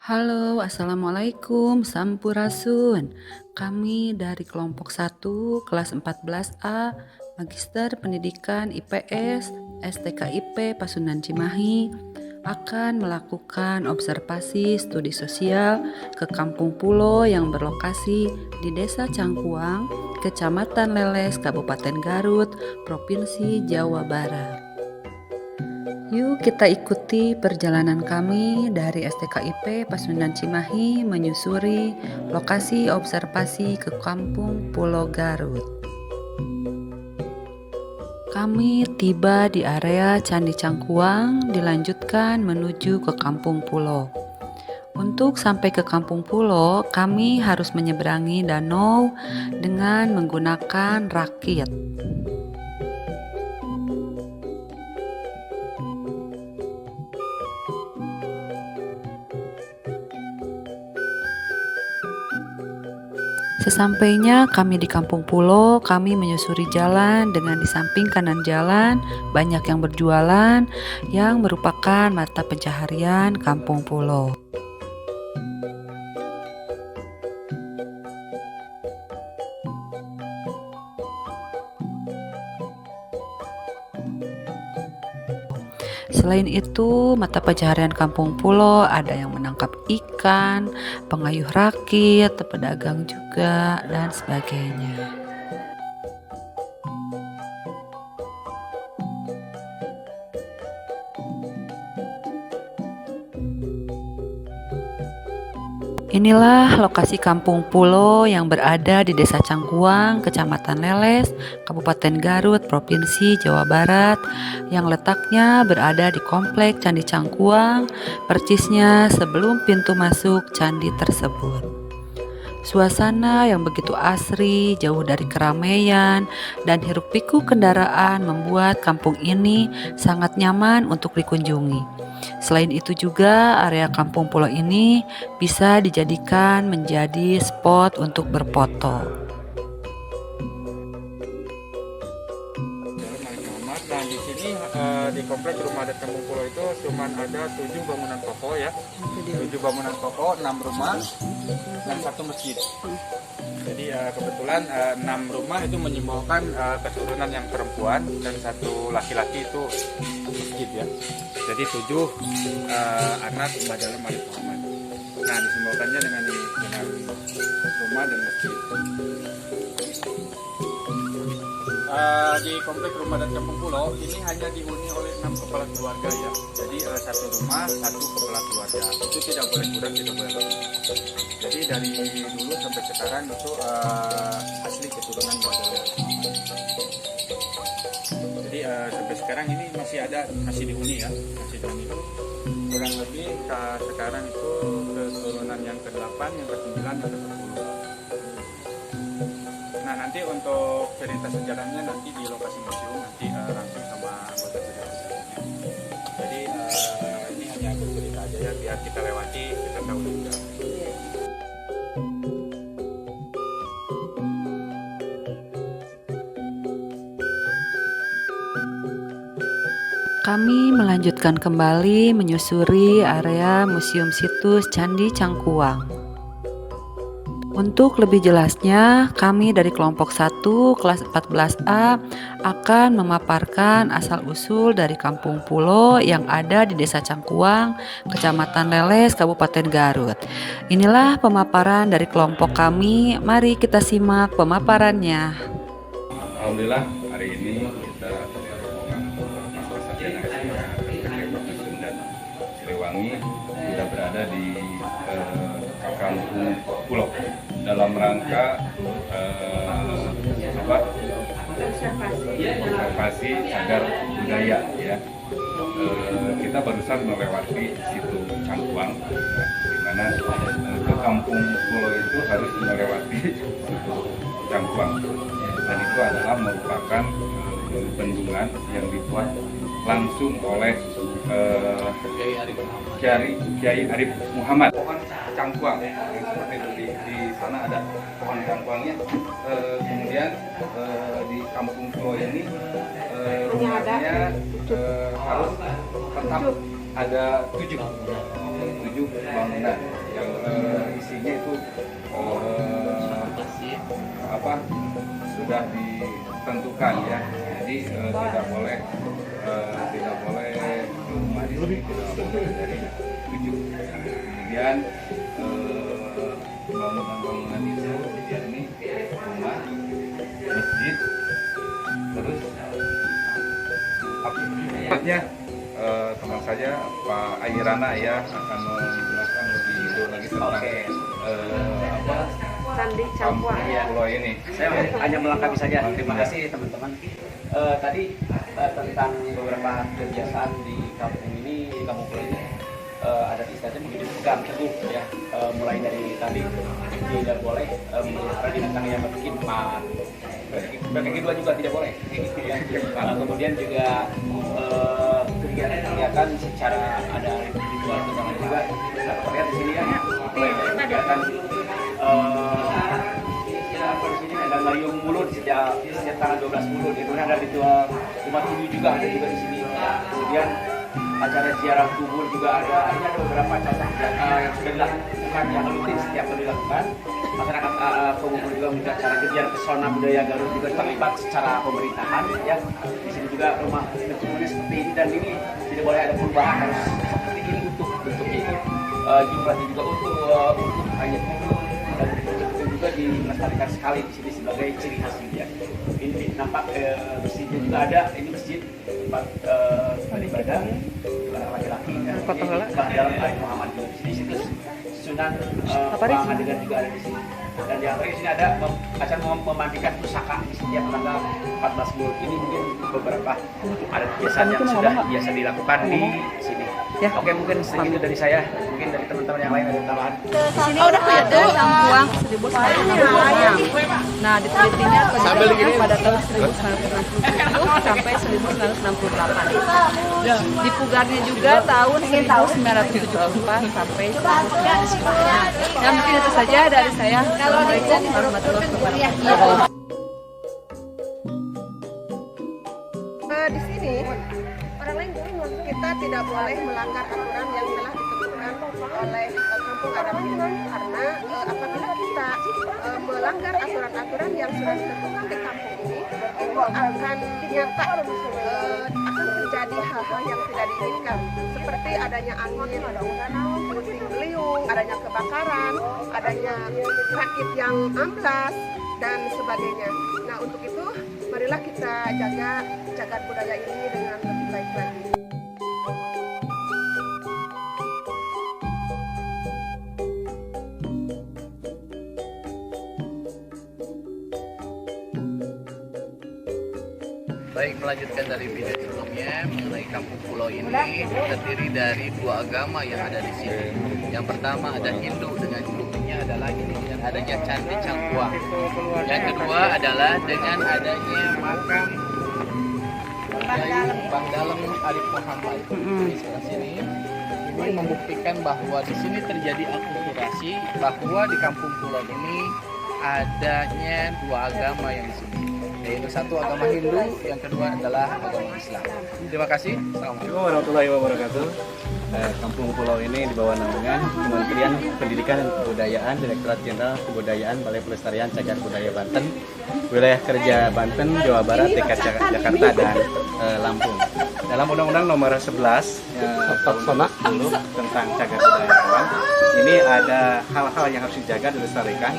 Halo, Assalamualaikum, Sampurasun. Kami dari kelompok 1, kelas 14A, Magister Pendidikan IPS, STKIP Pasundan Cimahi, akan melakukan observasi studi sosial ke Kampung Pulo yang berlokasi di Desa Cangkuang, Kecamatan Leles, Kabupaten Garut, Provinsi Jawa Barat. Yuk kita ikuti perjalanan kami dari STKIP Pasundan Cimahi menyusuri lokasi observasi ke Kampung Pulo Garut. Kami tiba di area Candi Cangkuang, dilanjutkan menuju ke Kampung Pulo. Untuk sampai ke Kampung Pulo, kami harus menyeberangi danau dengan menggunakan rakit. Sesampainya kami di Kampung Pulo, kami menyusuri jalan dengan di samping kanan jalan banyak yang berjualan yang merupakan mata pencaharian Kampung Pulo. Selain itu, mata pencaharian Kampung Pulo ada yang menangkap ikan, pengayuh rakit, pedagang juga, dan sebagainya. Inilah lokasi Kampung Pulo yang berada di Desa Cangkuang, Kecamatan Leles, Kabupaten Garut, Provinsi Jawa Barat, yang letaknya berada di Komplek Candi Cangkuang, persisnya sebelum pintu masuk candi tersebut. Suasana yang begitu asri, jauh dari keramaian, dan hiruk-pikuk kendaraan membuat kampung ini sangat nyaman untuk dikunjungi. Selain itu juga area Kampung Pulo ini bisa dijadikan menjadi spot untuk berfoto. Nah, di sini di komplek rumah adat Kampung Pulo itu cuma ada 7 bangunan kokoh ya. 7 bangunan kokoh, 6 rumah dan 1 masjid. Jadi kebetulan 6 rumah itu menyimbolkan keturunan yang perempuan dan 1 laki-laki itu masjid ya. Jadi 7 anak Mbah Dalem Arif Muhammad. Nah, disimbolkannya dengan rumah dan masjid. Di komplek rumah dan Kampung Pulo ini hanya dihuni oleh 6 kepala keluarga ya. Jadi 1 rumah 1 kepala keluarga. Itu tidak boleh kurang, tidak boleh lebih. Jadi dari dulu sampai sekarang itu asli keturunan Mbah. Jadi sampai sekarang ini masih dihuni ya, masih dihuni. Kurang lebih sekarang itu keturunan yang ke-8, yang ke-9, yang ke-10. Nah, nanti untuk cerita sejarahnya nanti di lokasi museum nanti langsung sama anggota cerita. Jadi ini hanya bercerita aja ya, biar kita lewati, kita tahu juga. Kami melanjutkan kembali menyusuri area Museum Situs Candi Cangkuang. Untuk lebih jelasnya, kami dari kelompok 1 kelas 14A akan memaparkan asal-usul dari Kampung Pulo yang ada di Desa Cangkuang, Kecamatan Leles, Kabupaten Garut. Inilah pemaparan dari kelompok kami, mari kita simak pemaparannya. Alhamdulillah hari ini kita dari rombongan masyarakat yang dan Siliwangi sudah berada di Kampung Pulo dalam rangka konservasi cagar budaya ya. Kita barusan melewati situ Cangkuang di mana ke Kampung Pulo itu harus melewati situ Cangkuang, dan itu adalah merupakan bendungan yang dibuat langsung oleh Kiai Arif Muhammad. Pohon cangkuang seperti itu di sana ada pohon cangkuangnya. Kemudian di Kampung Pulo ini rumahnya harus tetap ada 7 bangunan. isinya itu sudah ditentukan ya. Jadi tidak boleh rumah di sini tidak boleh dari 7. Kemudian bangunan-bangunan itu yakni rumah, masjid, terus apinya teman saya Pak Ayirana ya akan menjelaskan lebih lagi tentang Candi Cangkuang pulau ini. Saya hanya melengkapi saja. Terima kasih teman-teman. Tadi tentang beberapa kebiasaan di kampung ini, di kampung pulau ini, ada istilahnya begitu pegang teguh ya. Mulai dari tadi tidak boleh memelihara binatang yang berkhidmat. Berkaki dua juga tidak boleh. Ya. Kemudian juga kegiatan secara ada ritual keagamaan juga. Kita terlihat di sini ya. Mulai dari kegiatan di sini ada ngayung mulut sejak tanggal 12 mulut. Itu ada ritual umat Hindu juga ada juga di sini. Kemudian acara ziarah kubur juga ada. Ini ada beberapa acara yang sudah dilakukan yang rutin setiap kali dilakukan. Masyarakat pengumpul juga membuat acara kegiatan pesona budaya Garut juga terlibat secara pemerintahan ya. Di sini juga rumah bentuknya seperti ini dan ini tidak boleh ada perubahan, harus seperti ini bentuknya ini. Jumlahnya juga untuk hanya dan juga dilestarikan sekali di sini sebagai ciri khas ya. Ini nampak masjidnya juga ada. Ini masjid tempat beribadah laki-laki dan dalam Arif Muhammad juga. Di situ Sunan Pangandaran juga ada di sini. Dan yang terakhir di sini ada acara memandikan pusaka di setiap tanggal 14 Mulut. Ini mungkin beberapa adat biasa yang sudah biasa dilakukan di sini. Ya. Oke, mungkin segitu dari saya. Mungkin dari teman-teman yang lain ada tambahan. Di sini ada Cangkuang 1966. Nah, ditelitinya penelitiannya pada tahun 1967 sampai 1968. Di Pugarnya juga tahun 1974 sampai 1994. Ya, mungkin itu saja dari saya. Assalamualaikum warahmatullahi wabarakatuh. Di sini kita tidak boleh melanggar aturan yang telah ditentukan oleh kampung adat ini karena apabila kita melanggar aturan-aturan yang sudah ditentukan di kampung ini itu akan nyata akan terjadi hal-hal yang tidak diinginkan seperti adanya angin, puting beliung, adanya kebakaran, adanya rakit yang amblas dan sebagainya. Nah, untuk itu marilah kita jaga cagar budaya ini dengan lebih baik lagi. Baik, melanjutkan dari video sebelumnya mengenai kampung pulau ini terdiri dari 2 agama yang ada di sini. Yang pertama ada Hindu dengan buktinya adalah ini dengan adanya Candi Cangkuang. Yang kedua adalah dengan adanya makam Bang Dalem Arif Muhammad. Di sebelah sini ini membuktikan bahwa di sini terjadi akulturasi bahwa di kampung pulau ini adanya 2 agama yang di sini. Yaitu satu agama Hindu, yang kedua adalah agama Islam. Terima kasih. Assalamualaikum warahmatullahi wabarakatuh. Kampung Pulau ini di bawah naungan Kementerian Pendidikan dan Kebudayaan, Direktorat Jenderal Kebudayaan, Balai Pelestarian Cagar Budaya Banten, Wilayah Kerja Banten, Jawa Barat, TK Jakarta, dan Lampung. Dalam Undang-Undang Nomor 11 tahun 2010 tentang Cagar Budaya Alam, ini ada hal-hal yang harus dijaga dan dilestarikan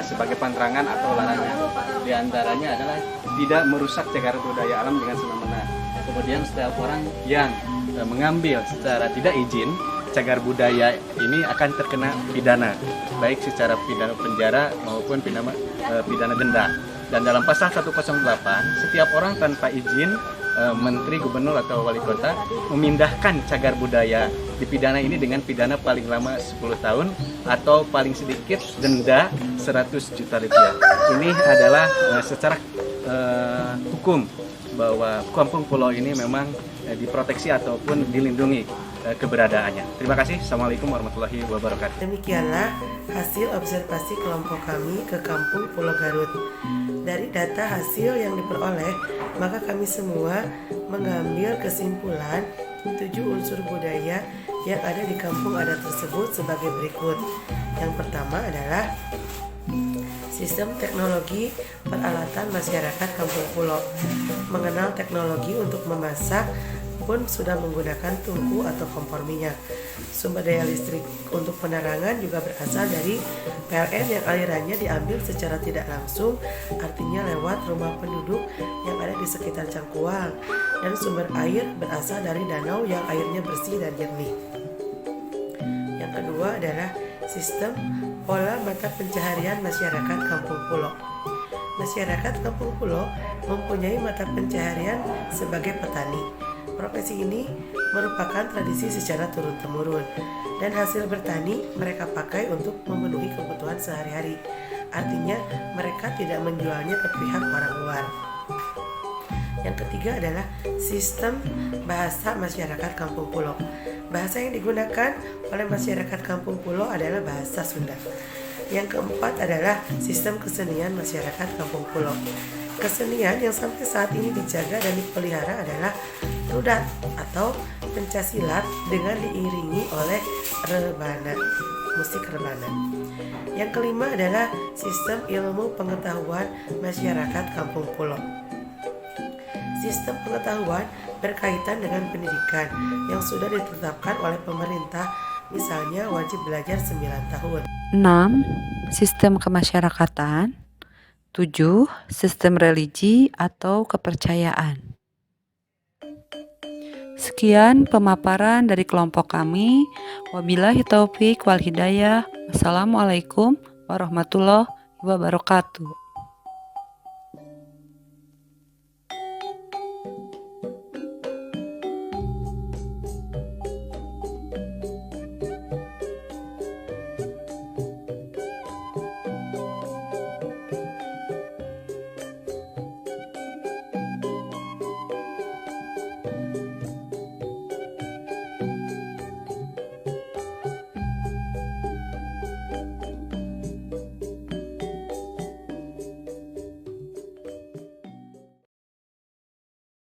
sebagai pantangan atau larangan. Di antaranya adalah tidak merusak cagar budaya alam dengan semena-mena. Kemudian setiap orang yang mengambil secara tidak izin cagar budaya ini akan terkena pidana, baik secara pidana penjara maupun pidana denda. Dan dalam pasal 108, setiap orang tanpa izin menteri, gubernur atau wali kota memindahkan cagar budaya dipidana ini dengan pidana paling lama 10 tahun atau paling sedikit denda 100 juta rupiah. Ini adalah secara hukum bahwa kampung pulau ini memang diproteksi ataupun dilindungi keberadaannya. Terima kasih. Assalamualaikum warahmatullahi wabarakatuh. Demikianlah hasil observasi kelompok kami ke Kampung Pulau Garut. Dari data hasil yang diperoleh, maka kami semua mengambil kesimpulan 7 unsur budaya yang ada di kampung adat tersebut sebagai berikut. Yang pertama adalah sistem teknologi peralatan masyarakat Kampung Pulo. Mengenal teknologi untuk memasak pun sudah menggunakan tungku atau kompor minyak. Sumber daya listrik untuk penerangan juga berasal dari PLN yang alirannya diambil secara tidak langsung, artinya lewat rumah penduduk yang ada di sekitar Cangkuang. Dan sumber air berasal dari danau yang airnya bersih dan jernih. Yang kedua adalah sistem pola mata pencaharian masyarakat Kampung Pulo. Masyarakat Kampung Pulo mempunyai mata pencaharian sebagai petani. Profesi ini merupakan tradisi secara turun-temurun dan hasil bertani mereka pakai untuk memenuhi kebutuhan sehari-hari. Artinya mereka tidak menjualnya ke pihak orang luar. Yang ketiga adalah sistem bahasa masyarakat Kampung Pulo. Bahasa yang digunakan oleh masyarakat Kampung Pulo adalah bahasa Sunda. Yang keempat adalah sistem kesenian masyarakat Kampung Pulo. Kesenian yang sampai saat ini dijaga dan dipelihara adalah rudat atau pencaksilat dengan diiringi oleh rebana, musik rebana. Yang kelima adalah sistem ilmu pengetahuan masyarakat Kampung Pulo. Sistem pengetahuan berkaitan dengan pendidikan yang sudah ditetapkan oleh pemerintah, misalnya wajib belajar 9 tahun. 6. Sistem kemasyarakatan. 7. Sistem religi atau kepercayaan. Sekian pemaparan dari kelompok kami. Wabillahi taufik wal hidayah. Wassalamualaikum warahmatullahi wabarakatuh.